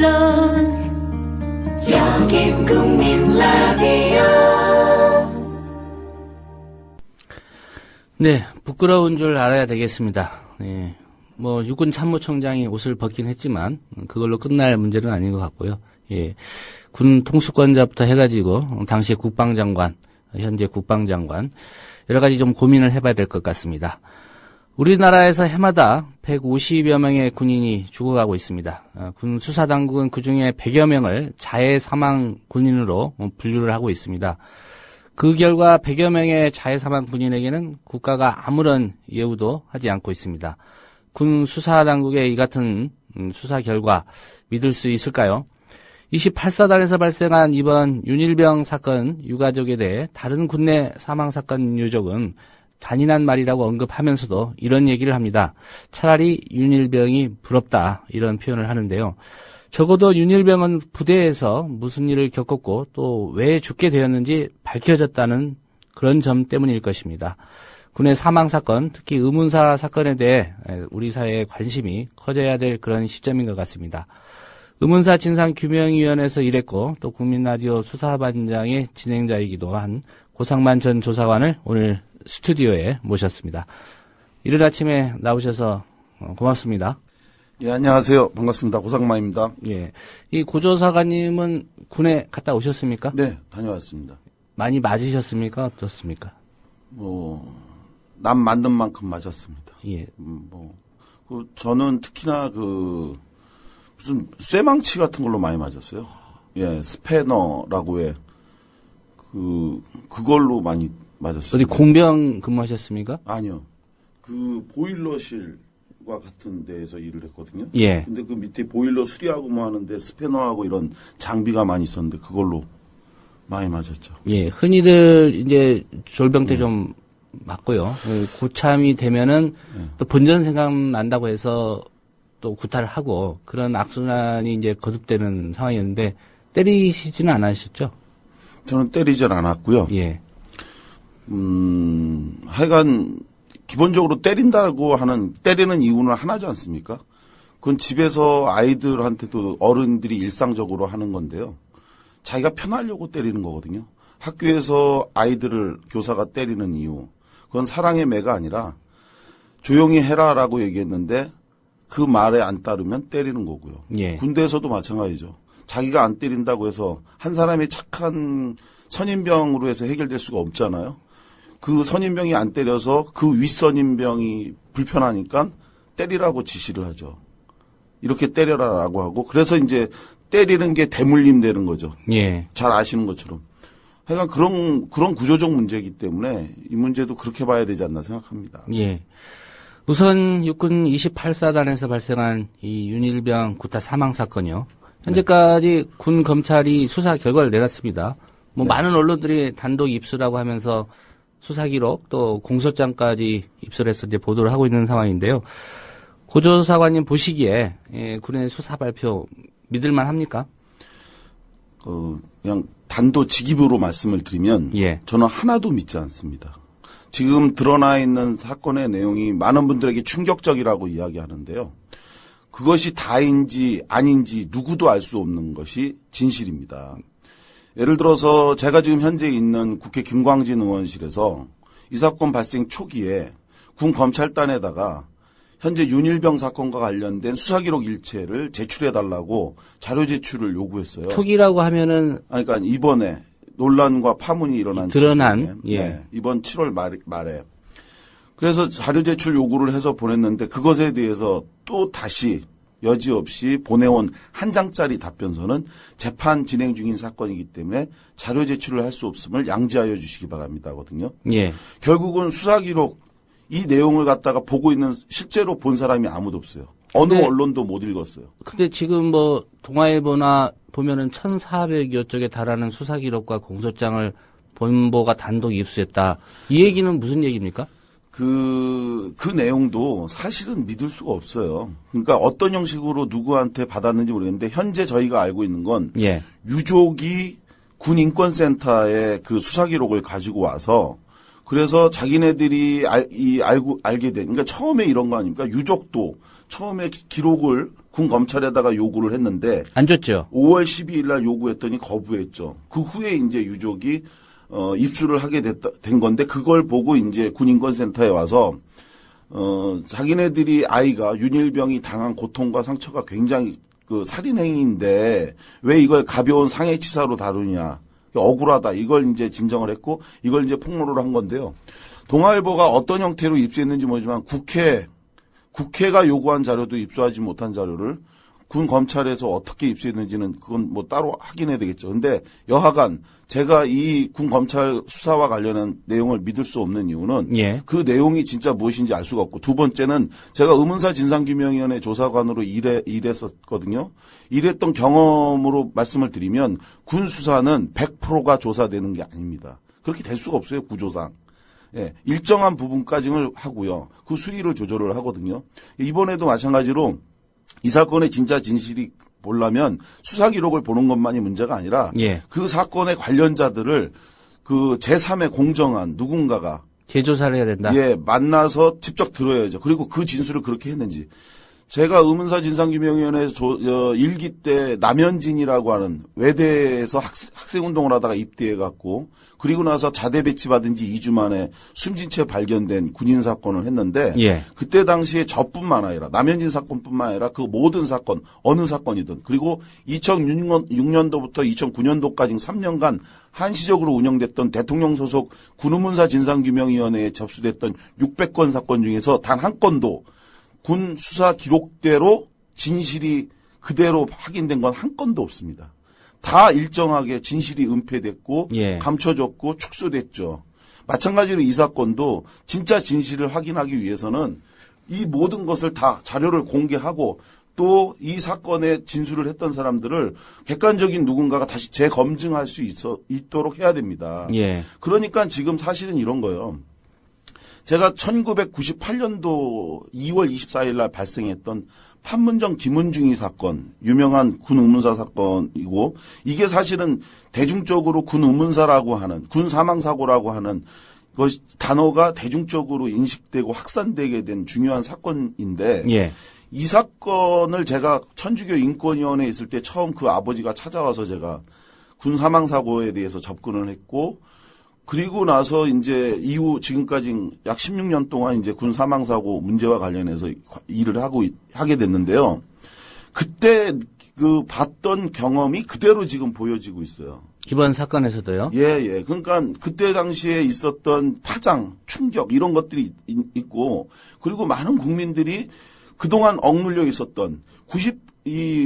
물론 여긴 국민 라디오. 네, 부끄러운 줄 알아야 되겠습니다. 네, 뭐 육군 참모총장이 옷을 벗긴 했지만 그걸로 끝날 문제는 아닌 것 같고요. 예, 군 통수권자부터 해가지고 당시 국방장관, 현재 국방장관 여러 가지 좀 고민을 해봐야 될 것 같습니다. 우리나라에서 해마다 150여 명의 군인이 죽어가고 있습니다. 군 수사당국은 그중에 100여 명을 자해 사망 군인으로 분류를 하고 있습니다. 그 결과 100여 명의 자해 사망 군인에게는 국가가 아무런 예우도 하지 않고 있습니다. 군 수사당국의 이 같은 수사 결과 믿을 수 있을까요? 28사단에서 발생한 이번 윤일병 사건 유가족에 대해 다른 군내 사망 사건 유족은 잔인한 말이라고 언급하면서도 이런 얘기를 합니다. 차라리 윤일병이 부럽다 이런 표현을 하는데요. 적어도 윤일병은 부대에서 무슨 일을 겪었고 또 왜 죽게 되었는지 밝혀졌다는 그런 점 때문일 것입니다. 군의 사망 사건, 특히 의문사 사건에 대해 우리 사회의 관심이 커져야 될 그런 시점인 것 같습니다. 의문사 진상규명위원회에서 일했고 또 국민라디오 수사반장의 진행자이기도 한 고상만 전 조사관을 오늘 스튜디오에 모셨습니다. 이른 아침에 나오셔서 고맙습니다. 예, 안녕하세요. 반갑습니다. 고상만입니다. 예, 이 고조사관님은 군에 갔다 오셨습니까? 네, 다녀왔습니다. 많이 맞으셨습니까? 어떻습니까? 남 만든 만큼 맞았습니다. 예. 저는 특히나 무슨 쇠망치 같은 걸로 많이 맞았어요. 예, 스패너라고 해. 그걸로 많이 맞았어요. 어디 공병 근무하셨습니까? 아니요. 보일러실과 같은 데에서 일을 했거든요. 예. 근데 그 밑에 보일러 수리하고 뭐 하는데 스패너하고 이런 장비가 많이 있었는데 그걸로 많이 맞았죠. 예. 흔히들 이제 졸병 때 좀 맞고요. 고참이 되면은 또 본전 생각난다고 해서 또 구타를 하고 그런 악순환이 이제 거듭되는 상황이었는데 때리시지는 않으셨죠? 저는 때리질 않았고요. 예. 하여간 기본적으로 때리는 이유는 하나지 않습니까? 그건 집에서 아이들한테도 어른들이 일상적으로 하는 건데요. 자기가 편하려고 때리는 거거든요. 학교에서 아이들을 교사가 때리는 이유, 그건 사랑의 매가 아니라 조용히 해라라고 얘기했는데 그 말에 안 따르면 때리는 거고요. 예. 군대에서도 마찬가지죠. 자기가 안 때린다고 해서 한 사람이 착한 선임병으로 해서 해결될 수가 없잖아요. 그 선임병이 안 때려서 그 윗선임병이 불편하니까 때리라고 지시를 하죠. 이렇게 때려라라고 하고 그래서 이제 때리는 게 대물림 되는 거죠. 예. 잘 아시는 것처럼. 하여간 그런 구조적 문제이기 때문에 이 문제도 그렇게 봐야 되지 않나 생각합니다. 예. 우선 육군 28사단에서 발생한 이 윤일병 구타 사망 사건이요. 현재까지 군 검찰이 수사 결과를 내놨습니다. 많은 언론들이 단독 입수라고 하면서 수사 기록 또 공소장까지 입수를 해서 이제 보도를 하고 있는 상황인데요. 고조사관님 보시기에 군의 수사 발표 믿을만 합니까? 그냥 단도직입으로 말씀을 드리면 예. 저는 하나도 믿지 않습니다. 지금 드러나 있는 사건의 내용이 많은 분들에게 충격적이라고 이야기하는데요. 그것이 다인지 아닌지 누구도 알 수 없는 것이 진실입니다. 예를 들어서 제가 지금 현재 있는 국회 김광진 의원실에서 이 사건 발생 초기에 군 검찰단에다가 현재 윤일병 사건과 관련된 수사기록 일체를 제출해달라고 자료 제출을 요구했어요. 초기라고 하면은 그러니까 이번에 논란과 파문이 일어난 드러난 예. 네, 이번 7월 말에 그래서 자료 제출 요구를 해서 보냈는데 그것에 대해서 또 다시 여지없이 보내온 한 장짜리 답변서는 재판 진행 중인 사건이기 때문에 자료 제출을 할 수 없음을 양지하여 주시기 바랍니다거든요. 예. 결국은 수사기록 이 내용을 갖다가 보고 있는 실제로 본 사람이 아무도 없어요. 어느 언론도 못 읽었어요. 근데 지금 동아일보나 보면은 1,400여 쪽에 달하는 수사 기록과 공소장을 본보가 단독 입수했다. 이 얘기는 무슨 얘기입니까? 그 내용도 사실은 믿을 수가 없어요. 그러니까 어떤 형식으로 누구한테 받았는지 모르겠는데 현재 저희가 알고 있는 건 예. 유족이 군인권센터에 그 수사 기록을 가지고 와서 그래서 자기네들이 알게 된 그러니까 처음에 이런 거 아닙니까? 유족도 처음에 기록을 군 검찰에다가 요구를 했는데 안 줬죠. 5월 12일 날 요구했더니 거부했죠. 그 후에 이제 유족이 입수를 하게 된 건데 그걸 보고 이제 군인권센터에 와서 자기네들이 아이가 윤일병이 당한 고통과 상처가 굉장히 그 살인행위인데 왜 이걸 가벼운 상해치사로 다루냐. 억울하다. 이걸 이제 진정을 했고 이걸 이제 폭로를 한 건데요. 동아일보가 어떤 형태로 입수했는지 모르지만 국회가 요구한 자료도 입수하지 못한 자료를 군 검찰에서 어떻게 입수했는지는 그건 뭐 따로 확인해야 되겠죠. 근데 여하간 제가 이 군 검찰 수사와 관련한 내용을 믿을 수 없는 이유는 예. 그 내용이 진짜 무엇인지 알 수가 없고 두 번째는 제가 의문사 진상규명위원회 조사관으로 일했었거든요. 일했던 경험으로 말씀을 드리면 군 수사는 100%가 조사되는 게 아닙니다. 그렇게 될 수가 없어요. 구조상. 예, 일정한 부분까지는 하고요. 그 수위를 조절을 하거든요. 이번에도 마찬가지로 이 사건의 진짜 진실이 보려면 수사 기록을 보는 것만이 문제가 아니라 예. 그 사건의 관련자들을 그 제3의 공정한 누군가가 재조사를 해야 된다. 예, 만나서 직접 들어야죠. 그리고 그 진술을 그렇게 했는지. 제가 의문사 진상규명위원회 일기 때 남현진이라고 하는 외대에서 학생운동을 하다가 입대해갖고 그리고 나서 자대 배치받은 지 2주 만에 숨진 채 발견된 군인 사건을 했는데 예. 그때 당시에 저뿐만 아니라 남현진 사건뿐만 아니라 그 모든 사건 어느 사건이든 그리고 2006년도부터 2009년도까지 3년간 한시적으로 운영됐던 대통령 소속 군의문사 진상규명위원회에 접수됐던 600건 사건 중에서 단 한 건도 군 수사 기록대로 진실이 그대로 확인된 건 한 건도 없습니다. 다 일정하게 진실이 은폐됐고 예. 감춰졌고 축소됐죠. 마찬가지로 이 사건도 진짜 진실을 확인하기 위해서는 이 모든 것을 다 자료를 공개하고 또 이 사건에 진술을 했던 사람들을 객관적인 누군가가 다시 재검증할 수 있도록 해야 됩니다. 예. 그러니까 지금 사실은 이런 거예요. 제가 1998년도 2월 24일 날 발생했던 판문점 김은중이 사건, 유명한 군 의문사 사건이고 이게 사실은 대중적으로 군 의문사라고 하는 군 사망사고라고 하는 그 단어가 대중적으로 인식되고 확산되게 된 중요한 사건인데 예. 이 사건을 제가 천주교 인권위원회에 있을 때 처음 그 아버지가 찾아와서 제가 군 사망사고에 대해서 접근을 했고 그리고 나서 이제 이후 지금까지 약 16년 동안 이제 군 사망사고 문제와 관련해서 일을 하게 됐는데요. 그때 그 봤던 경험이 그대로 지금 보여지고 있어요. 이번 사건에서도요? 예. 그러니까 그때 당시에 있었던 파장, 충격 이런 것들이 있고 그리고 많은 국민들이 그동안 억눌려 있었던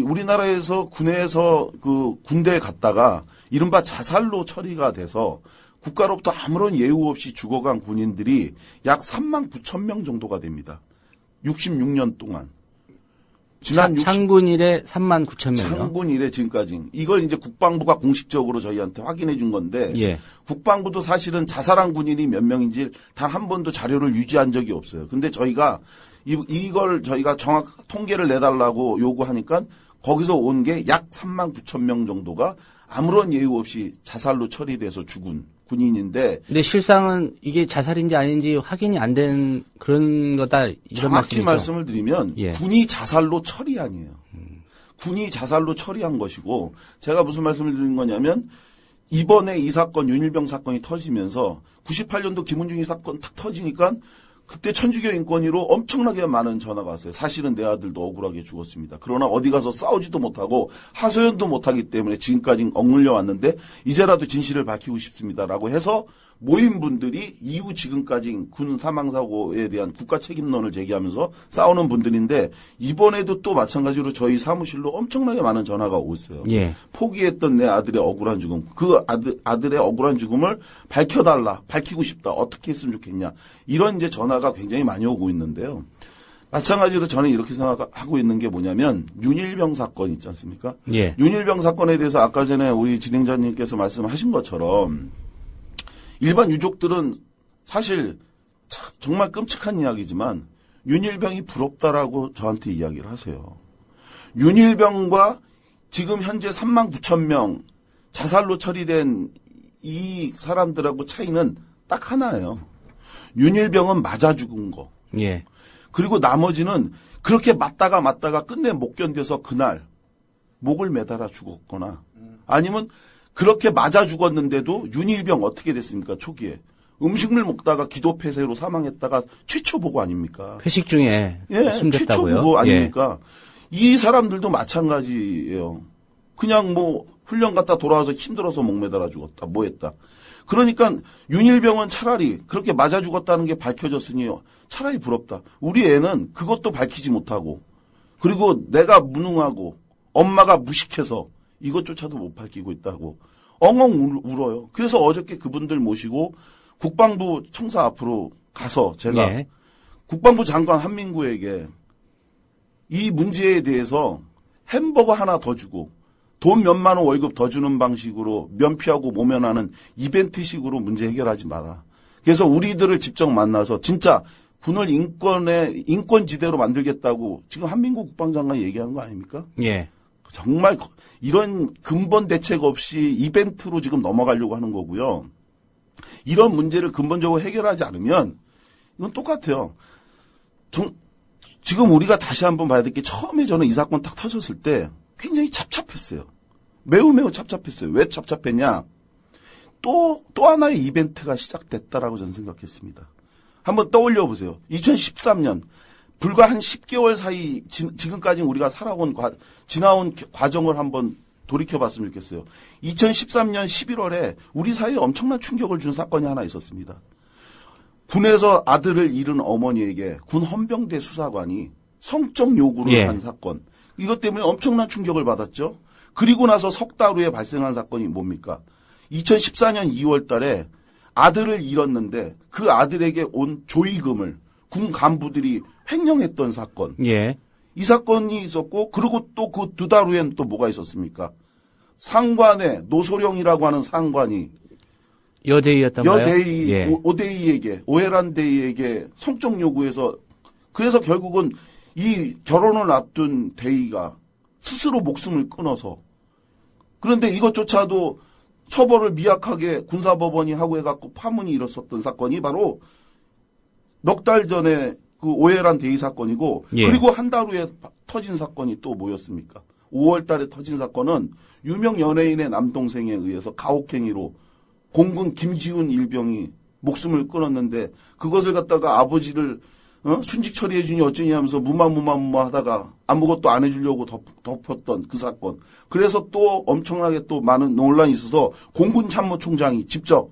우리나라에서 군에서 그 군대에 갔다가 이른바 자살로 처리가 돼서 국가로부터 아무런 예우 없이 죽어간 군인들이 약 3만 9천 명 정도가 됩니다. 66년 동안. 지난 창군 이래 3만 9천 명이요? 창군 이래 지금까지. 이걸 이제 국방부가 공식적으로 저희한테 확인해 준 건데 예. 국방부도 사실은 자살한 군인이 몇 명인지 단 한 번도 자료를 유지한 적이 없어요. 근데 저희가 이걸 저희가 정확 통계를 내달라고 요구하니까 거기서 온 게 약 3만 9천 명 정도가 아무런 예우 없이 자살로 처리돼서 죽은 군인인데. 근데 실상은 이게 자살인지 아닌지 확인이 안 된 그런 거다 이런 정확히 말씀이죠. 말씀을 드리면 예. 군이 자살로 처리 아니에요. 군이 자살로 처리한 것이고 제가 무슨 말씀을 드리는 거냐면 이번에 이 사건 윤일병 사건이 터지면서 98년도 김은중이 사건 탁 터지니까 그때 천주교 인권위로 엄청나게 많은 전화가 왔어요. 사실은 내 아들도 억울하게 죽었습니다. 그러나 어디 가서 싸우지도 못하고 하소연도 못하기 때문에 지금까지 억눌려 왔는데 이제라도 진실을 밝히고 싶습니다라고 해서 모인 분들이 이후 지금까지 군 사망사고에 대한 국가 책임론을 제기하면서 싸우는 분들인데 이번에도 또 마찬가지로 저희 사무실로 엄청나게 많은 전화가 오고 있어요. 예. 포기했던 내 아들의 억울한 죽음, 그 아들의 억울한 죽음을 밝혀달라, 밝히고 싶다, 어떻게 했으면 좋겠냐 이런 이제 전화가 굉장히 많이 오고 있는데요. 마찬가지로 저는 이렇게 생각하고 있는 게 뭐냐면 윤일병 사건 있지 않습니까? 예. 윤일병 사건에 대해서 아까 전에 우리 진행자님께서 말씀하신 것처럼 일반 유족들은 사실 정말 끔찍한 이야기지만 윤일병이 부럽다라고 저한테 이야기를 하세요. 윤일병과 지금 현재 3만 9천 명 자살로 처리된 이 사람들하고 차이는 딱 하나예요. 윤일병은 맞아 죽은 거. 예. 그리고 나머지는 그렇게 맞다가 끝내 못 견뎌서 그날 목을 매달아 죽었거나 아니면 그렇게 맞아 죽었는데도 윤일병 어떻게 됐습니까? 초기에. 음식물 먹다가 기도 폐쇄로 사망했다가 최초 보고 아닙니까? 회식 중에 최초 숨졌다고요? 보고 아닙니까? 이 사람들도 마찬가지예요. 그냥 뭐 훈련 갔다 돌아와서 힘들어서 목 매달아 죽었다. 뭐 했다. 그러니까 윤일병은 차라리 그렇게 맞아 죽었다는 게 밝혀졌으니 차라리 부럽다. 우리 애는 그것도 밝히지 못하고 그리고 내가 무능하고 엄마가 무식해서 이것조차도 못 밝히고 있다고 엉엉 울어요. 그래서 어저께 그분들 모시고 국방부 청사 앞으로 가서 제가 예. 국방부 장관 한민구에게 이 문제에 대해서 햄버거 하나 더 주고 돈 몇만 원 월급 더 주는 방식으로 면피하고 모면하는 이벤트식으로 문제 해결하지 마라. 그래서 우리들을 직접 만나서 진짜 군을 인권지대로 만들겠다고 지금 한민구 국방장관이 얘기하는 거 아닙니까? 예. 정말 이런 근본 대책 없이 이벤트로 지금 넘어가려고 하는 거고요. 이런 문제를 근본적으로 해결하지 않으면 이건 똑같아요. 지금 우리가 다시 한번 봐야 될 게 처음에 저는 이 사건 딱 터졌을 때 굉장히 답답했어요. 매우 답답했어요. 왜 답답했냐? 또 하나의 이벤트가 시작됐다라고 저는 생각했습니다. 한번 떠올려 보세요. 2013년 불과 한 10개월 사이 지금까지 우리가 지나온 과정을 한번 돌이켜 봤으면 좋겠어요. 2013년 11월에 우리 사회에 엄청난 충격을 준 사건이 하나 있었습니다. 군에서 아들을 잃은 어머니에게 군 헌병대 수사관이 성적 요구를 한 사건. 이것 때문에 엄청난 충격을 받았죠. 그리고 나서 석 달 후에 발생한 사건이 뭡니까? 2014년 2월 달에 아들을 잃었는데 그 아들에게 온 조의금을 군 간부들이 횡령했던 사건. 예. 이 사건이 있었고 그리고 또 그 두 달 후엔 또 뭐가 있었습니까? 상관의 노소령이라고 하는 상관이 여대의였던가요? 오대의에게 오해란 대의에게 성적 요구해서 그래서 결국은 이 결혼을 앞둔 대의가 스스로 목숨을 끊어서 그런데 이것조차도 처벌을 미약하게 군사법원이 하고 해갖고 파문이 일었었던 사건이 바로 넉 달 전에 그 오해란 대의 사건이고 그리고 한 달 후에 터진 사건이 또 뭐였습니까? 5월 달에 터진 사건은 유명 연예인의 남동생에 의해서 가혹행위로 공군 김지훈 일병이 목숨을 끊었는데 그것을 갖다가 아버지를 순직 처리해주니 어쩌니 하면서 무마 하다가 아무것도 안 해주려고 덮었던 그 사건. 그래서 또 엄청나게 또 많은 논란이 있어서 공군 참모총장이 직접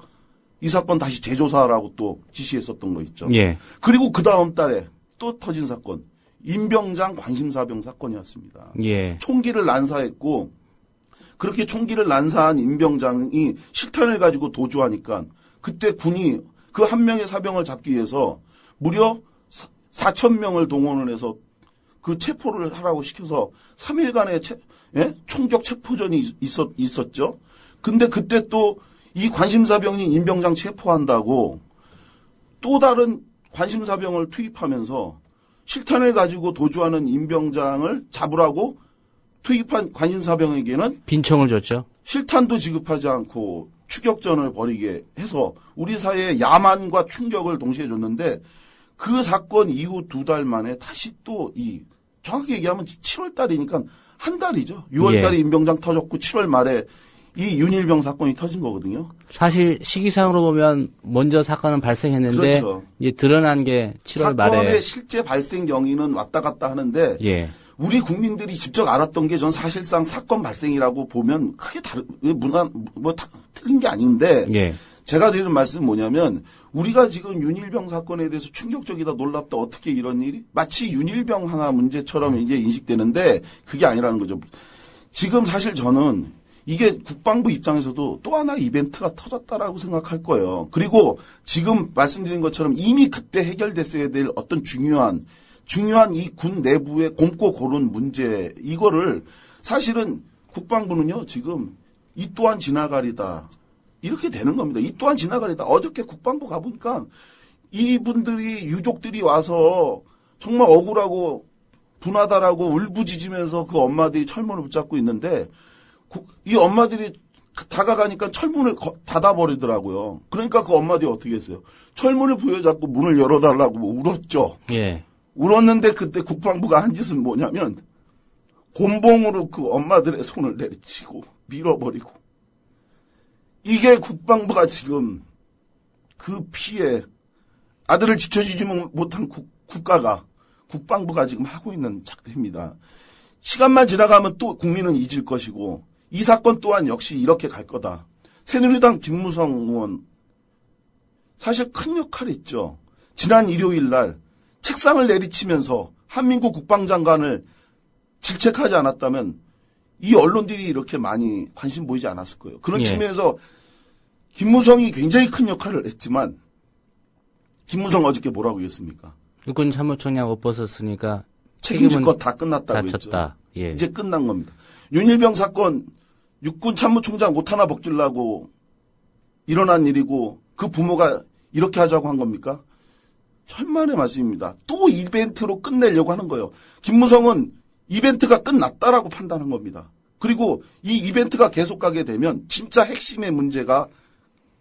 이 사건 다시 재조사하라고 또 지시했었던 거 있죠. 예. 그리고 그 다음 달에 또 터진 사건. 임병장 관심사병 사건이었습니다. 예. 총기를 난사했고 그렇게 총기를 난사한 임병장이 실탄을 가지고 도주하니까 그때 군이 그 한 명의 사병을 잡기 위해서 무려 4,000명을 동원을 해서 그 체포를 하라고 시켜서 3일간의 총격 체포전이 있었죠. 근데 그때 또 이 관심사병인 임병장 체포한다고 또 다른 관심사병을 투입하면서 실탄을 가지고 도주하는 임병장을 잡으라고 투입한 관심사병에게는 빈총을 줬죠. 실탄도 지급하지 않고 추격전을 벌이게 해서 우리 사회에 야만과 충격을 동시에 줬는데 그 사건 이후 두 달 만에 다시 또 정확히 얘기하면 7월 달이니까 한 달이죠. 6월 달에 임병장 터졌고 7월 말에 이 윤일병 사건이 터진 거거든요. 사실 시기상으로 보면 먼저 사건은 발생했는데 그렇죠. 이제 드러난 게 7월 말에 사건의 실제 발생 경위는 왔다 갔다 하는데 우리 국민들이 직접 알았던 게 전 사실상 사건 발생이라고 보면 크게 틀린 게 아닌데 제가 드리는 말씀은 뭐냐면 우리가 지금 윤일병 사건에 대해서 충격적이다 놀랍다 어떻게 이런 일이 마치 윤일병 하나 문제처럼 이제 인식되는데 그게 아니라는 거죠. 지금 사실 저는 이게 국방부 입장에서도 또 하나 이벤트가 터졌다라고 생각할 거예요. 그리고 지금 말씀드린 것처럼 이미 그때 해결됐어야 될 어떤 중요한 이 군 내부의 곰고 고른 문제 이거를 사실은 국방부는요 지금 이 또한 지나가리다 이렇게 되는 겁니다. 이 또한 지나가리다. 어저께 국방부 가보니까 이분들이 유족들이 와서 정말 억울하고 분하다라고 울부짖으면서 그 엄마들이 철문을 붙잡고 있는데 이 엄마들이 다가가니까 철문을 닫아버리더라고요. 그러니까 그 엄마들이 어떻게 했어요? 철문을 부여잡고 문을 열어달라고 울었죠. 예. 울었는데 그때 국방부가 한 짓은 뭐냐면 곤봉으로 그 엄마들의 손을 내리치고 밀어버리고 이게 국방부가 지금 그 피해 아들을 지켜주지 못한 국가가 국방부가 지금 하고 있는 작태입니다. 시간만 지나가면 또 국민은 잊을 것이고 이 사건 또한 역시 이렇게 갈 거다. 새누리당 김무성 의원 사실 큰 역할이 있죠. 지난 일요일 날 책상을 내리치면서 한민구 국방장관을 질책하지 않았다면 이 언론들이 이렇게 많이 관심 보이지 않았을 거예요. 그런 예. 측면에서 김무성이 굉장히 큰 역할을 했지만 김무성 어저께 뭐라고 했습니까? 육군 참모총장 옷 벗었으니까 책임질 것 다 끝났다고 했죠. 다쳤다. 예. 이제 끝난 겁니다. 윤일병 사건 육군 참모총장 옷 하나 벗기려고 일어난 일이고 그 부모가 이렇게 하자고 한 겁니까? 천만의 말씀입니다. 또 이벤트로 끝내려고 하는 거예요. 김무성은 이벤트가 끝났다라고 판단한 겁니다. 그리고 이 이벤트가 계속 가게 되면 진짜 핵심의 문제가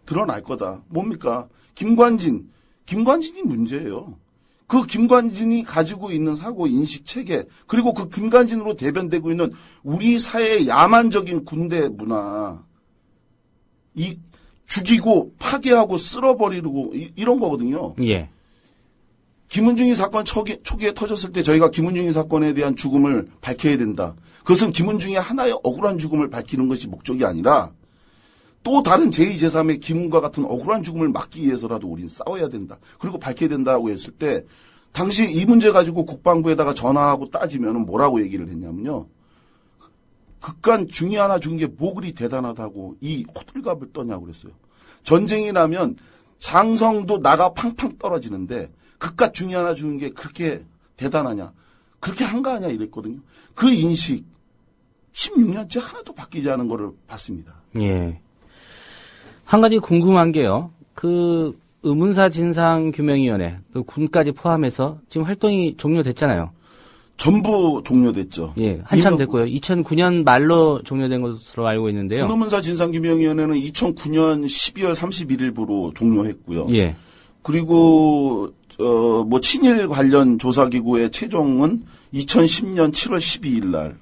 드러날 거다. 뭡니까? 김관진이 문제예요. 그 김관진이 가지고 있는 사고 인식 체계 그리고 그 김관진으로 대변되고 있는 우리 사회의 야만적인 군대 문화 이 죽이고 파괴하고 쓸어버리고 이런 거거든요. 예. 김은중이 사건 초기에 터졌을 때 저희가 김은중이 사건에 대한 죽음을 밝혀야 된다. 그것은 김은중의 하나의 억울한 죽음을 밝히는 것이 목적이 아니라 또 다른 제2, 제3의 김은과 같은 억울한 죽음을 막기 위해서라도 우린 싸워야 된다. 그리고 밝혀야 된다고 했을 때 당시 이 문제 가지고 국방부에다가 전화하고 따지면 뭐라고 얘기를 했냐면요. 극간 중이 하나 죽은 게 뭐 그리 대단하다고 이 호들갑을 떠냐고 그랬어요. 전쟁이 나면 장성도 나가 팡팡 떨어지는데 극간 중이 하나 죽은 게 그렇게 대단하냐. 그렇게 한가하냐 이랬거든요. 그 인식 16년째 하나도 바뀌지 않은 거를 봤습니다. 예. 한 가지 궁금한 게요. 그 의문사 진상규명위원회, 그 군까지 포함해서 지금 활동이 종료됐잖아요. 전부 종료됐죠. 예, 한참 됐고요. 2009년 말로 종료된 것으로 알고 있는데요. 군의문사 진상규명위원회는 2009년 12월 31일부로 종료했고요. 예. 그리고 뭐 친일 관련 조사기구의 최종은 2010년 7월 12일 날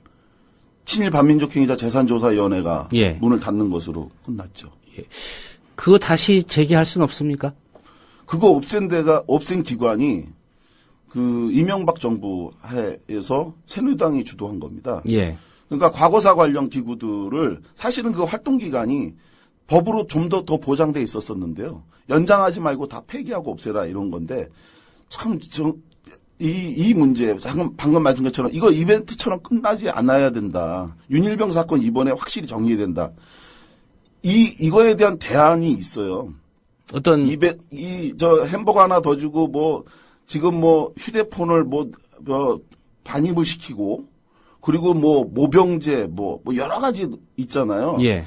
친일 반민족행위자 재산조사위원회가 예. 문을 닫는 것으로 끝났죠. 예. 그거 다시 재개할 수는 없습니까? 그거 없앤 기관이 그 이명박 정부 하에서 새누리당이 주도한 겁니다. 예. 그러니까 과거사 관련 기구들을 사실은 그 활동 기간이 법으로 좀 더 보장돼 있었었는데요. 연장하지 말고 다 폐기하고 없애라 이런 건데 참 이 문제 방금 말씀 것처럼 이거 이벤트처럼 끝나지 않아야 된다. 윤일병 사건 이번에 확실히 정리해야 된다. 이거에 대한 대안이 있어요. 어떤 저 햄버거 하나 더 주고 뭐 지금 뭐 휴대폰을 뭐 반입을 시키고 그리고 뭐 모병제 뭐 여러 가지 있잖아요. 예.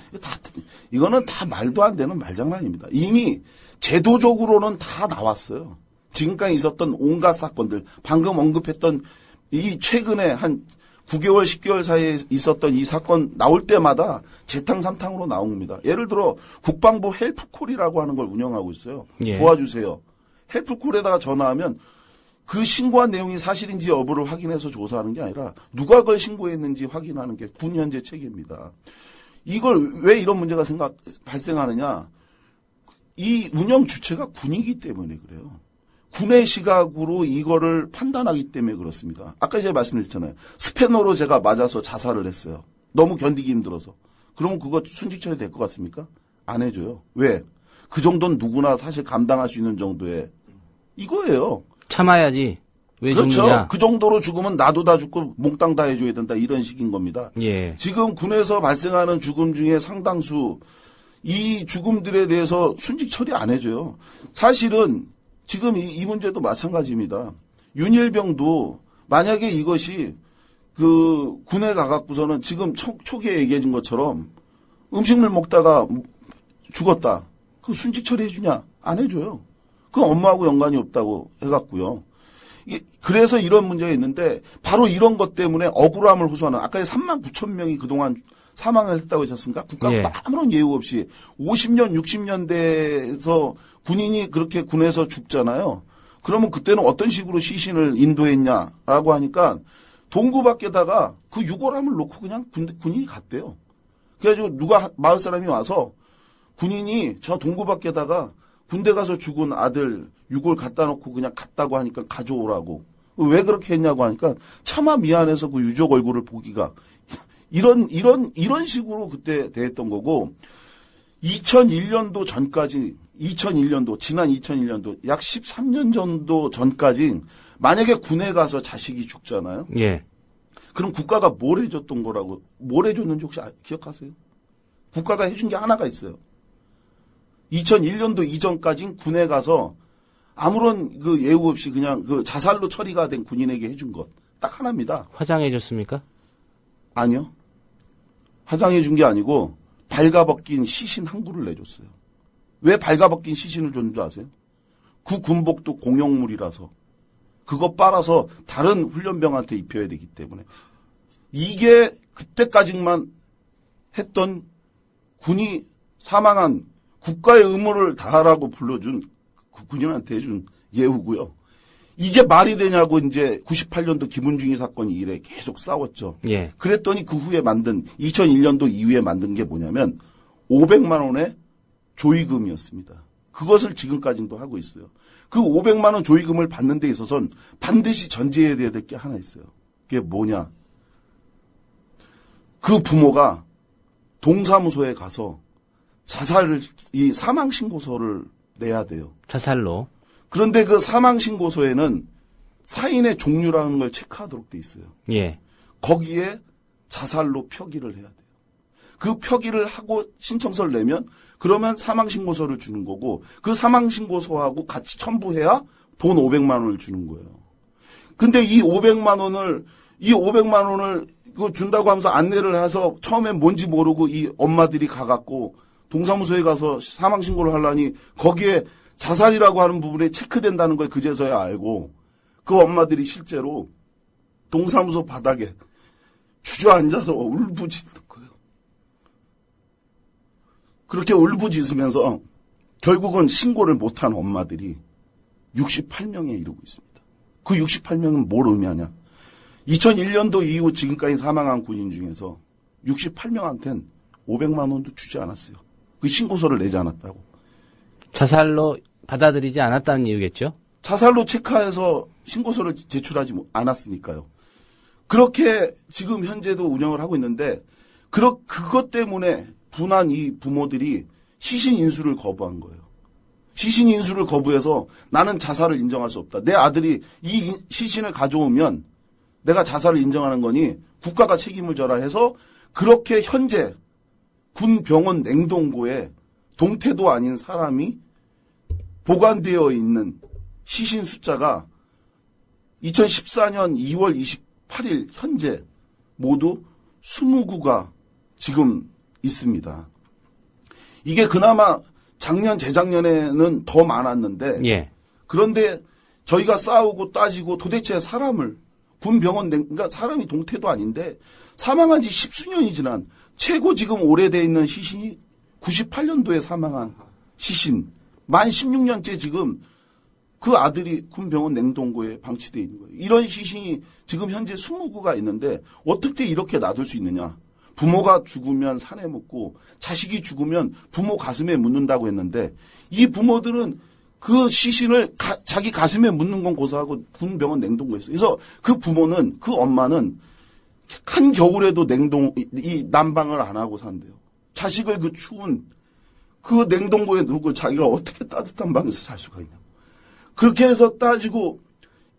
이거는 다 말도 안 되는 말장난입니다. 이미 제도적으로는 다 나왔어요. 지금까지 있었던 온갖 사건들, 방금 언급했던 이 최근에 한 9개월, 10개월 사이에 있었던 이 사건 나올 때마다 재탕3탕으로 나옵니다. 예를 들어 국방부 헬프콜이라고 하는 걸 운영하고 있어요. 예. 도와주세요. 헬프콜에다가 전화하면 그 신고한 내용이 사실인지 여부를 확인해서 조사하는 게 아니라 누가 그걸 신고했는지 확인하는 게 군 현재 체계입니다. 이걸 왜 이런 문제가 발생하느냐. 이 운영 주체가 군이기 때문에 그래요. 군의 시각으로 이거를 판단하기 때문에 그렇습니다. 아까 제가 말씀드렸잖아요. 스패너로 제가 맞아서 자살을 했어요. 너무 견디기 힘들어서. 그러면 그거 순직 처리될 것 같습니까? 안 해줘요. 왜? 그 정도는 누구나 사실 감당할 수 있는 정도의 이거예요. 참아야지. 왜 그렇죠. 죽느냐. 그 정도로 죽으면 나도 다 죽고 몽땅 다 해줘야 된다. 이런 식인 겁니다. 예. 지금 군에서 발생하는 죽음 중에 상당수 이 죽음들에 대해서 순직 처리 안 해줘요. 사실은 지금 이 문제도 마찬가지입니다. 윤일병도 만약에 이것이 그 군에 가갖고서는 지금 초기에 얘기해 준 것처럼 음식물 먹다가 죽었다. 그 순직 처리해주냐? 안 해줘요. 그건 업무하고 연관이 없다고 해갖고요. 그래서 이런 문제가 있는데 바로 이런 것 때문에 억울함을 호소하는 아까 3만 9천 명이 그동안 사망을 했다고 하셨습니까? 국가가 예. 아무런 예우 없이 50년, 60년대에서 군인이 그렇게 군에서 죽잖아요. 그러면 그때는 어떤 식으로 시신을 인도했냐라고 하니까 동구 밖에다가 그 유골함을 놓고 그냥 군인이 갔대요. 그래가지고 누가 마을 사람이 와서 군인이 저 동구 밖에다가 군대 가서 죽은 아들 유골 갖다 놓고 그냥 갔다고 하니까 가져오라고. 왜 그렇게 했냐고 하니까 차마 미안해서 그 유족 얼굴을 보기가 이런 식으로 그때 대했던 거고 2001년도 전까지 지난 2001년도 약 13년 정도 전까지 만약에 군에 가서 자식이 죽잖아요. 예. 그럼 국가가 뭘 해줬는지 혹시 기억하세요? 국가가 해준 게 하나가 있어요. 2001년도 이전까지 군에 가서 아무런 그 예우 없이 그냥 그 자살로 처리가 된 군인에게 해준 것. 딱 하나입니다. 화장해 줬습니까? 아니요. 화장해 준 게 아니고 발가벗긴 시신 한 구를 내줬어요. 왜 발가벗긴 시신을 줬는 줄 아세요? 그 군복도 공용물이라서 그거 빨아서 다른 훈련병한테 입혀야 되기 때문에 이게 그때까지만 했던 군이 사망한 국가의 의무를 다하라고 불러준 그 군인한테 해준 예우고요. 이게 말이 되냐고 이제 98년도 김은중이 사건이 이래 계속 싸웠죠. 예. 그랬더니 그 후에 2001년도 이후에 만든 게 뭐냐면 500만 원의 조의금이었습니다. 그것을 지금까지도 하고 있어요. 그 500만 원 조의금을 받는 데 있어서는 반드시 전제해야 될 게 하나 있어요. 그게 뭐냐. 그 부모가 동사무소에 가서 이 사망신고서를 내야 돼요. 자살로. 그런데 그 사망신고서에는 사인의 종류라는 걸 체크하도록 돼 있어요. 예. 거기에 자살로 표기를 해야 돼요. 그 표기를 하고 신청서를 내면 그러면 사망신고서를 주는 거고 그 사망신고서하고 같이 첨부해야 돈 500만 원을 주는 거예요. 근데 이 500만 원을 그거 준다고 하면서 안내를 해서 처음엔 뭔지 모르고 이 엄마들이 가갖고 동사무소에 가서 사망신고를 하려니 거기에 자살이라고 하는 부분에 체크된다는 걸 그제서야 알고 그 엄마들이 실제로 동사무소 바닥에 주저앉아서 울부짖는 거예요. 그렇게 울부짖으면서 결국은 신고를 못한 엄마들이 68명에 이르고 있습니다. 그 68명은 뭘 의미하냐. 2001년도 이후 지금까지 사망한 군인 중에서 68명한테는 500만 원도 주지 않았어요. 그 신고서를 내지 않았다고. 자살로 받아들이지 않았다는 이유겠죠? 자살로 체크해서 신고서를 제출하지 않았으니까요. 그렇게 지금 현재도 운영을 하고 있는데 그것 때문에 분한 이 부모들이 시신 인수를 거부한 거예요. 시신 인수를 거부해서 나는 자살을 인정할 수 없다. 내 아들이 이 시신을 가져오면 내가 자살을 인정하는 거니 국가가 책임을 져라 해서 그렇게 현재 군 병원 냉동고에 동태도 아닌 사람이 보관되어 있는 시신 숫자가 2014년 2월 28일 현재 모두 20구가 지금 있습니다. 이게 그나마 작년, 재작년에는 더 많았는데 예. 그런데 저희가 싸우고 따지고 도대체 그러니까 사람이 동태도 아닌데 사망한 지 10수년이 지난 최고 지금 오래돼 있는 시신이 98년도에 사망한 시신 만 16년째 지금 그 아들이 군병원 냉동고에 방치되어 있는 거예요. 이런 시신이 지금 현재 20구가 있는데 어떻게 이렇게 놔둘 수 있느냐. 부모가 죽으면 산에 묻고 자식이 죽으면 부모 가슴에 묻는다고 했는데 이 부모들은 그 시신을 자기 가슴에 묻는 건 고사하고 군병원 냉동고에 있어요. 그래서 그 부모는 그 엄마는 한겨울에도 이 난방을 안 하고 산대요. 자식을 그 추운 그 냉동고에 두고 자기가 어떻게 따뜻한 방에서 잘 수가 있냐. 그렇게 해서 따지고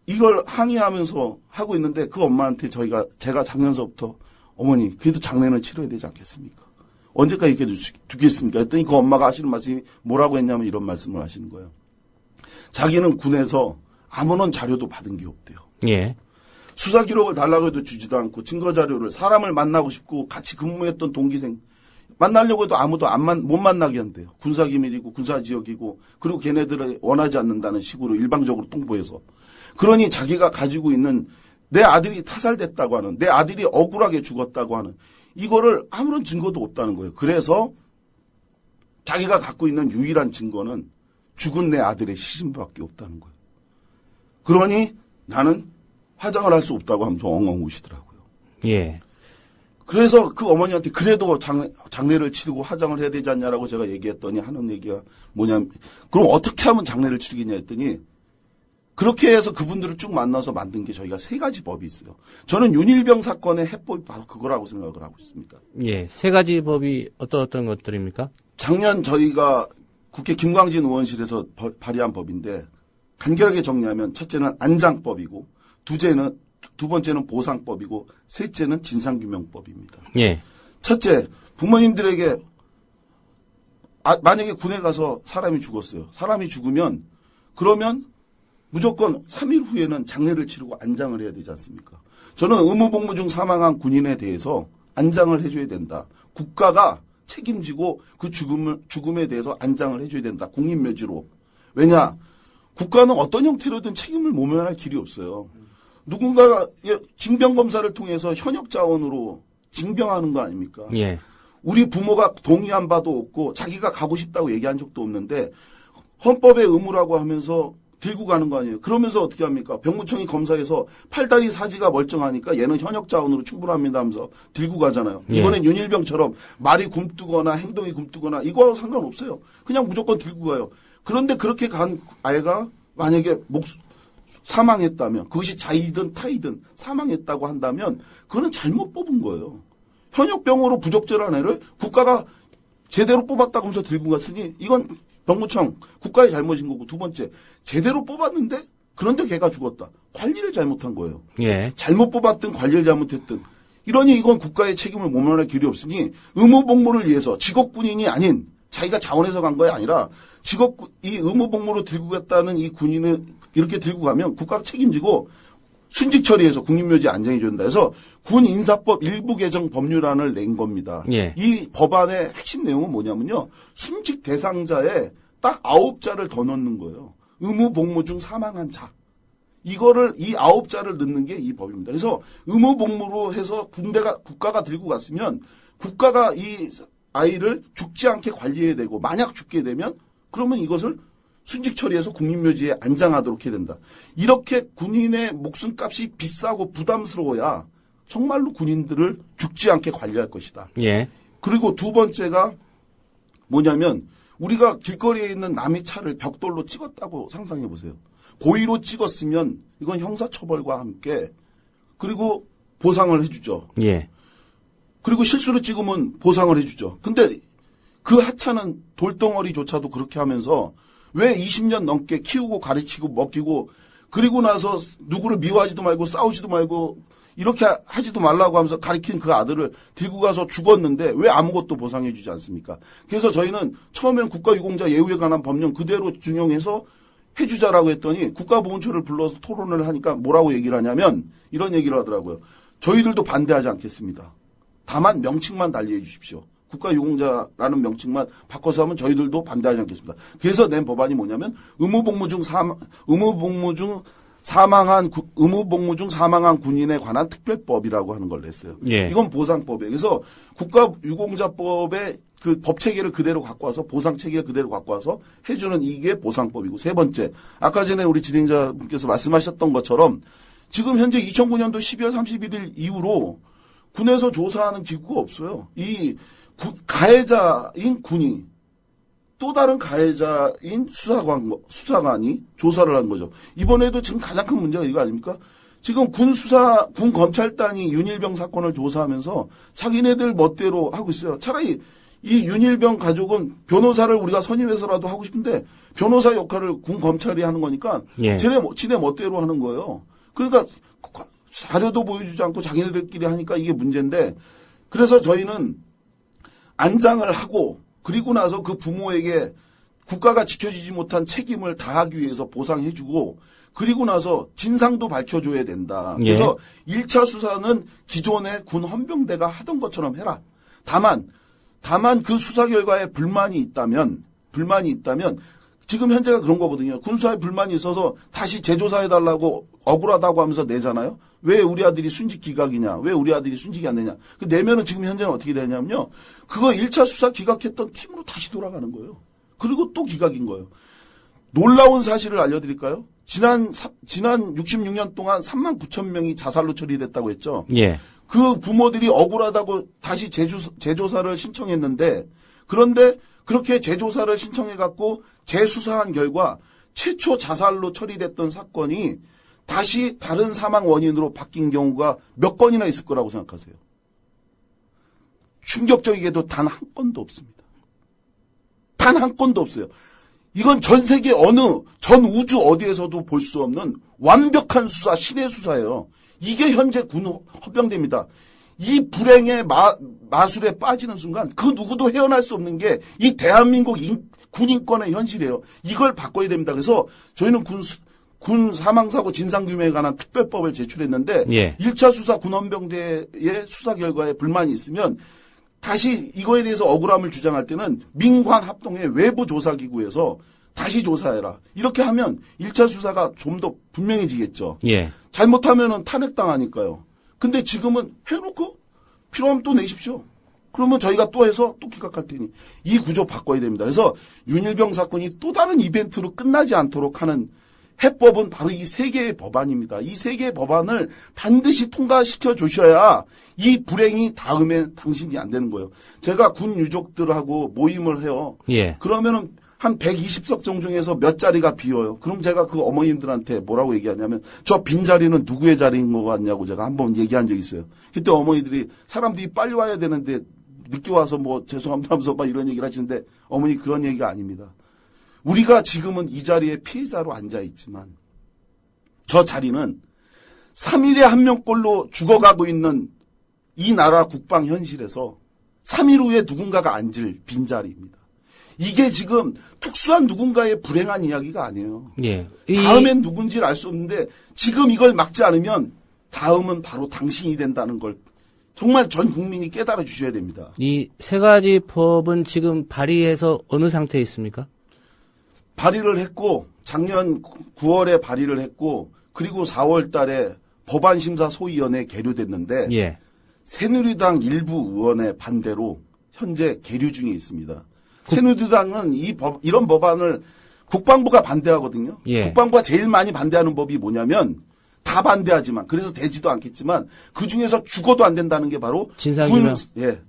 이걸 항의하면서 하고 있는데 그 엄마한테 제가 작년서부터 어머니 그래도 장례는 치러야 되지 않겠습니까? 언제까지 이렇게 두겠습니까? 했더니 그 엄마가 하시는 말씀이 뭐라고 했냐면 이런 말씀을 하시는 거예요. 자기는 군에서 아무런 자료도 받은 게 없대요. 예. 수사 기록을 달라고 해도 주지도 않고 증거 자료를 사람을 만나고 싶고 같이 근무했던 동기생 만나려고 해도 아무도 못 만나게 한대요. 군사기밀이고 군사지역이고 그리고 걔네들을 원하지 않는다는 식으로 일방적으로 통보해서. 그러니 자기가 가지고 있는 내 아들이 타살됐다고 하는 내 아들이 억울하게 죽었다고 하는 이거를 아무런 증거도 없다는 거예요. 그래서 자기가 갖고 있는 유일한 증거는 죽은 내 아들의 시신밖에 없다는 거예요. 그러니 나는 화장을 할 수 없다고 하면서 엉엉 우시더라고요. 예. 그래서 그 어머니한테 그래도 장례를 치르고 화장을 해야 되지 않냐라고 제가 얘기했더니 하는 얘기가 뭐냐면 그럼 어떻게 하면 장례를 치르겠냐 했더니 그렇게 해서 그분들을 쭉 만나서 만든 게 저희가 3가지 법이 있어요. 저는 윤일병 사건의 해법이 바로 그거라고 생각을 하고 있습니다. 예. 3가지 법이 어떤 것들입니까? 작년 저희가 국회 김광진 의원실에서 발의한 법인데 간결하게 정리하면 첫째는 안장법이고 두 번째는 보상법이고 셋째는 진상규명법입니다. 예. 첫째, 부모님들에게 만약에 군에 가서 사람이 죽었어요. 사람이 죽으면 그러면 무조건 3일 후에는 장례를 치르고 안장을 해야 되지 않습니까? 저는 의무복무 중 사망한 군인에 대해서 안장을 해줘야 된다. 국가가 책임지고 그 죽음에 대해서 안장을 해줘야 된다. 국립묘지로. 왜냐? 국가는 어떤 형태로든 책임을 모면할 길이 없어요. 누군가가 징병검사를 통해서 현역 자원으로 징병하는 거 아닙니까? 예. 우리 부모가 동의한 바도 없고 자기가 가고 싶다고 얘기한 적도 없는데 헌법의 의무라고 하면서 들고 가는 거 아니에요. 그러면서 어떻게 합니까? 병무청이 검사해서 팔다리 사지가 멀쩡하니까 얘는 현역 자원으로 충분합니다 하면서 들고 가잖아요. 예. 이번엔 윤일병처럼 말이 굼뜨거나 행동이 굼뜨거나 이거하고 상관없어요. 그냥 무조건 들고 가요. 그런데 그렇게 간 아이가 만약에 사망했다면 그것이 자이든 타이든 사망했다고 한다면 그거는 잘못 뽑은 거예요. 현역병으로 부적절한 애를 국가가 제대로 뽑았다고 하면서 들고 갔으니 이건 병무청 국가의 잘못인 거고 두 번째 제대로 뽑았는데 그런데 걔가 죽었다. 관리를 잘못한 거예요. 예. 잘못 뽑았든 관리를 잘못했든 이러니 이건 국가의 책임을 모면할 길이 없으니 의무복무를 위해서 직업군인이 아닌 자기가 자원해서 간 거야 아니라 이 의무복무로 들고 갔다는 이 군인을 이렇게 들고 가면 국가가 책임지고 순직 처리해서 국립묘지에 안장해 준다 해서 군인사법 일부 개정 법률안을 낸 겁니다. 예. 이 법안의 핵심 내용은 뭐냐면요. 순직 대상자에 딱 9자를 더 넣는 거예요. 의무복무 중 사망한 자. 이 9자를 넣는 게 이 법입니다. 그래서 의무복무로 해서 국가가 들고 갔으면 국가가 이 아이를 죽지 않게 관리해야 되고 만약 죽게 되면 그러면 이것을 순직 처리해서 국립묘지에 안장하도록 해야 된다. 이렇게 군인의 목숨값이 비싸고 부담스러워야 정말로 군인들을 죽지 않게 관리할 것이다. 예. 그리고 두 번째가 뭐냐면 우리가 길거리에 있는 남의 차를 벽돌로 찍었다고 상상해 보세요. 고의로 찍었으면 이건 형사처벌과 함께 그리고 보상을 해주죠. 예. 그리고 실수로 찍으면 보상을 해주죠. 근데 그 하찮은 돌덩어리조차도 그렇게 하면서 왜 20년 넘게 키우고 가르치고 먹이고 그리고 나서 누구를 미워하지도 말고 싸우지도 말고 이렇게 하지도 말라고 하면서 가르친 그 아들을 들고 가서 죽었는데 왜 아무것도 보상해 주지 않습니까? 그래서 저희는 처음엔 국가유공자 예우에 관한 법령 그대로 준용해서 해주자라고 했더니 국가보훈처를 불러서 토론을 하니까 뭐라고 얘기를 하냐면 이런 얘기를 하더라고요. 저희들도 반대하지 않겠습니다. 다만 명칭만 달리해 주십시오. 국가유공자라는 명칭만 바꿔서 하면 저희들도 반대하지 않겠습니다. 그래서 낸 법안이 뭐냐면 의무복무 중 사망한 군인에 관한 특별법이라고 하는 걸 냈어요. 예. 이건 보상법이에요. 그래서 국가유공자법의 그 법 체계를 그대로 갖고 와서 보상 체계를 그대로 갖고 와서 해주는 이게 보상법이고 세 번째 아까 전에 우리 진행자분께서 말씀하셨던 것처럼 지금 현재 2009년도 12월 31일 이후로 군에서 조사하는 기구가 없어요. 이 가해자인 군이 또 다른 가해자인 수사관이 조사를 한 거죠. 이번에도 지금 가장 큰 문제가 이거 아닙니까? 지금 군 검찰단이 윤일병 사건을 조사하면서 자기네들 멋대로 하고 있어요. 차라리 이 윤일병 가족은 변호사를 우리가 선임해서라도 하고 싶은데 변호사 역할을 군 검찰이 하는 거니까 예. 지네 멋대로 하는 거예요. 그러니까 자료도 보여주지 않고 자기네들끼리 하니까 이게 문제인데 그래서 저희는 안장을 하고 그리고 나서 그 부모에게 국가가 지켜주지 못한 책임을 다하기 위해서 보상해주고 그리고 나서 진상도 밝혀줘야 된다. 그래서 1차 수사는 기존의 군 헌병대가 하던 것처럼 해라. 다만 그 수사 결과에 불만이 있다면 지금 현재가 그런 거거든요. 군수사에 불만이 있어서 다시 재조사해달라고 억울하다고 하면서 내잖아요. 왜 우리 아들이 순직 기각이냐? 왜 우리 아들이 순직이 안 되냐? 그 내면은 지금 현재는 어떻게 되냐면요. 그거 1차 수사 기각했던 팀으로 다시 돌아가는 거예요. 그리고 또 기각인 거예요. 놀라운 사실을 알려드릴까요? 지난 66년 동안 3만 9천 명이 자살로 처리됐다고 했죠. 예. 그 부모들이 억울하다고 다시 재조사를 신청했는데, 그런데 그렇게 재조사를 신청해갖고 재수사한 결과 최초 자살로 처리됐던 사건이 다시 다른 사망 원인으로 바뀐 경우가 몇 건이나 있을 거라고 생각하세요? 충격적이게도 단 한 건도 없습니다. 단 한 건도 없어요. 이건 전 세계 전 우주 어디에서도 볼 수 없는 완벽한 수사, 신의 수사예요. 이게 현재 군 헌병대입니다. 이 불행의 마술에 빠지는 순간 그 누구도 헤어날 수 없는 게 이 대한민국 군인권의 현실이에요. 이걸 바꿔야 됩니다. 그래서 저희는 군 사망사고 진상규명에 관한 특별법을 제출했는데 예. 1차 수사 군헌병대의 수사 결과에 불만이 있으면 다시 이거에 대해서 억울함을 주장할 때는 민관합동의 외부조사기구에서 다시 조사해라. 이렇게 하면 1차 수사가 좀 더 분명해지겠죠. 예. 잘못하면은 탄핵당하니까요. 근데 지금은 해놓고 필요하면 또 내십시오. 그러면 저희가 또 해서 또 기각할 테니 이 구조 바꿔야 됩니다. 그래서 윤일병 사건이 또 다른 이벤트로 끝나지 않도록 하는 해법은 바로 이 세 개의 법안입니다. 이 세 개의 법안을 반드시 통과시켜 주셔야 이 불행이 다음에 당신이 안 되는 거예요. 제가 군 유족들하고 모임을 해요. 예. 그러면은 한 120석 중에서 몇 자리가 비어요. 그럼 제가 그 어머님들한테 뭐라고 얘기하냐면 저 빈자리는 누구의 자리인 것 같냐고 제가 한번 얘기한 적이 있어요. 그때 어머니들이 사람들이 빨리 와야 되는데 늦게 와서 뭐 죄송합니다 하면서 막 이런 얘기를 하시는데 어머니 그런 얘기가 아닙니다. 우리가 지금은 이 자리에 피해자로 앉아있지만 저 자리는 3일에 한 명꼴로 죽어가고 있는 이 나라 국방 현실에서 3일 후에 누군가가 앉을 빈자리입니다. 이게 지금 특수한 누군가의 불행한 이야기가 아니에요. 예. 다음엔 누군지를 알 수 없는데 지금 이걸 막지 않으면 다음은 바로 당신이 된다는 걸 정말 전 국민이 깨달아 주셔야 됩니다. 이 세 가지 법은 지금 발의해서 어느 상태에 있습니까? 발의를 했고 작년 9월에 발의를 했고 그리고 4월 달에 법안심사소위원회에 계류됐는데 예. 새누리당 일부 의원의 반대로 현재 계류 중에 있습니다. 새누리당은 이런 법안을 국방부가 반대하거든요. 예. 국방부가 제일 많이 반대하는 법이 뭐냐면 다 반대하지만 그래서 되지도 않겠지만 그 중에서 죽어도 안 된다는 게 바로 진상규명.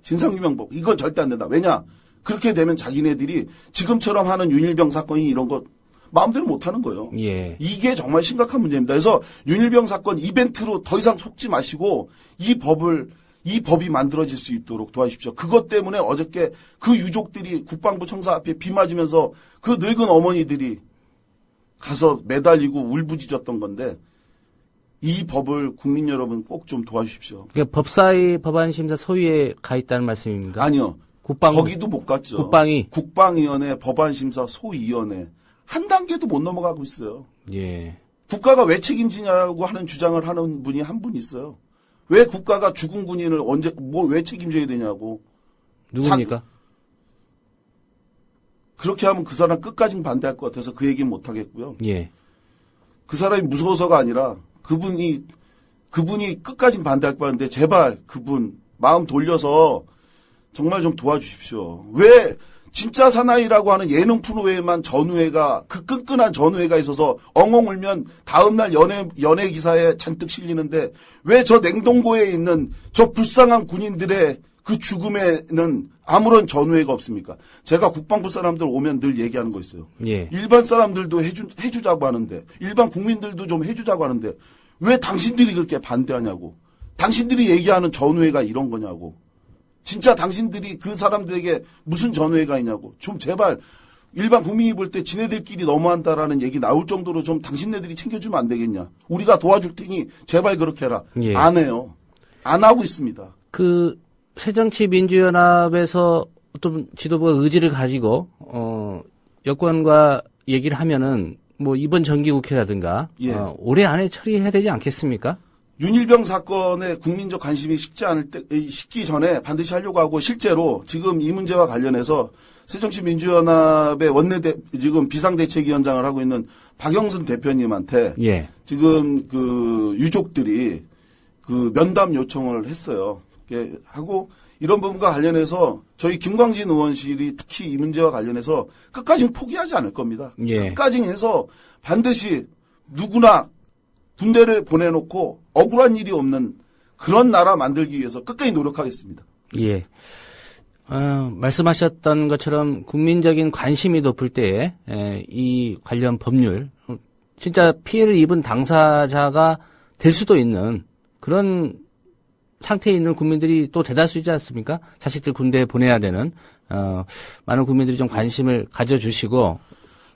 진상규명법. 이건 절대 안 된다. 왜냐? 그렇게 되면 자기네들이 지금처럼 하는 윤일병 사건이 이런 거 마음대로 못 하는 거예요. 예. 이게 정말 심각한 문제입니다. 그래서 윤일병 사건 이벤트로 더 이상 속지 마시고 이 법이 만들어질 수 있도록 도와주십시오. 그것 때문에 어저께 그 유족들이 국방부 청사 앞에 비 맞으면서 그 늙은 어머니들이 가서 매달리고 울부짖었던 건데 이 법을 국민 여러분 꼭 좀 도와주십시오. 그러니까 법사위 법안심사 소위에 가 있다는 말씀입니까? 아니요. 국방부. 거기도 못 갔죠. 국방위. 국방위원회, 법안심사 소위원회 한 단계도 못 넘어가고 있어요. 예. 국가가 왜 책임지냐고 하는 주장을 하는 분이 한 분 있어요. 왜 국가가 죽은 군인을 왜 책임져야 되냐고. 누굽니까? 그렇게 하면 그 사람 끝까지 반대할 것 같아서 그 얘기는 못 하겠고요. 예. 그 사람이 무서워서가 아니라 그분이 끝까지 반대할 것 같은데 제발 그분 마음 돌려서 정말 좀 도와주십시오. 왜 진짜 사나이라고 하는 예능 프로에만 전우회가 그 끈끈한 전우회가 있어서 엉엉 울면 다음날 연예 기사에 잔뜩 실리는데 왜 저 냉동고에 있는 저 불쌍한 군인들의 그 죽음에는 아무런 전우회가 없습니까? 제가 국방부 사람들 오면 늘 얘기하는 거 있어요. 예. 일반 사람들도 해주자고 하는데 일반 국민들도 좀 해주자고 하는데 왜 당신들이 그렇게 반대하냐고. 당신들이 얘기하는 전우회가 이런 거냐고. 진짜 당신들이 그 사람들에게 무슨 전우회가 있냐고. 좀 제발 일반 국민이 볼 때 지네들끼리 너무한다라는 얘기 나올 정도로 좀 당신네들이 챙겨주면 안 되겠냐. 우리가 도와줄 테니 제발 그렇게 해라. 예. 안 해요. 안 하고 있습니다. 그 새정치민주연합에서 어떤 지도부가 의지를 가지고 여권과 얘기를 하면은 뭐 이번 정기국회라든가 예. 올해 안에 처리해야 되지 않겠습니까? 윤일병 사건에 국민적 관심이 식기 전에 반드시 하려고 하고 실제로 지금 이 문제와 관련해서 새정치민주연합의 지금 비상대책위원장을 하고 있는 박영선 대표님한테 예. 지금 그 유족들이 그 면담 요청을 했어요. 하고 이런 부분과 관련해서 저희 김광진 의원실이 특히 이 문제와 관련해서 끝까지 포기하지 않을 겁니다. 예. 끝까지 해서 반드시 누구나 군대를 보내놓고 억울한 일이 없는 그런 나라 만들기 위해서 끝까지 노력하겠습니다. 예. 말씀하셨던 것처럼 국민적인 관심이 높을 때에 이 관련 법률 진짜 피해를 입은 당사자가 될 수도 있는 그런 상태에 있는 국민들이 또 대다수이지 않습니까? 자식들 군대에 보내야 되는 많은 국민들이 좀 관심을 가져주시고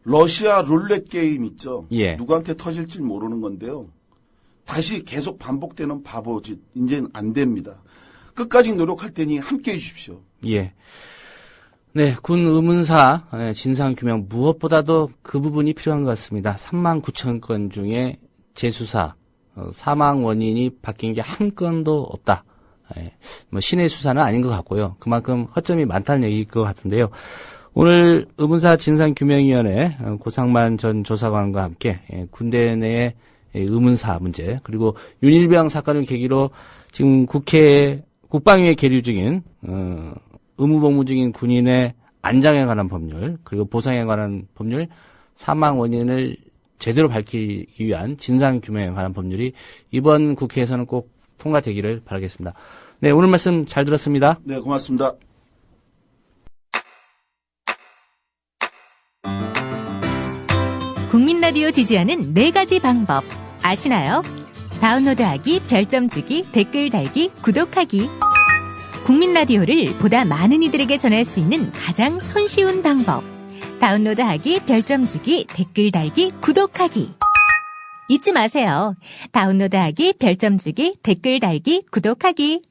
러시아 룰렛 게임 있죠. 예. 누구한테 터질지 모르는 건데요. 다시 계속 반복되는 바보짓 이제는 안 됩니다. 끝까지 노력할 테니 함께해 주십시오. 예. 네, 군 의문사 진상규명 무엇보다도 그 부분이 필요한 것 같습니다. 39,000건 중에 재수사 사망 원인이 바뀐 게 한 건도 없다. 뭐 신의 수사는 아닌 것 같고요. 그만큼 허점이 많다는 얘기일 것 같은데요. 오늘 의문사 진상규명위원회 고상만 전 조사관과 함께 군대 내의 의문사 문제 그리고 윤일병 사건을 계기로 지금 국방위에 계류 중인 의무복무 중인 군인의 안장에 관한 법률 그리고 보상에 관한 법률 사망 원인을 제대로 밝히기 위한 진상규명에 관한 법률이 이번 국회에서는 꼭 통과되기를 바라겠습니다. 네, 오늘 말씀 잘 들었습니다. 네, 고맙습니다. 국민 라디오 지지하는 4가지 방법 아시나요? 다운로드하기, 별점 주기, 댓글 달기, 구독하기. 국민 라디오를 보다 많은 이들에게 전할 수 있는 가장 손쉬운 방법. 다운로드하기, 별점 주기, 댓글 달기, 구독하기. 잊지 마세요. 다운로드하기, 별점 주기, 댓글 달기, 구독하기.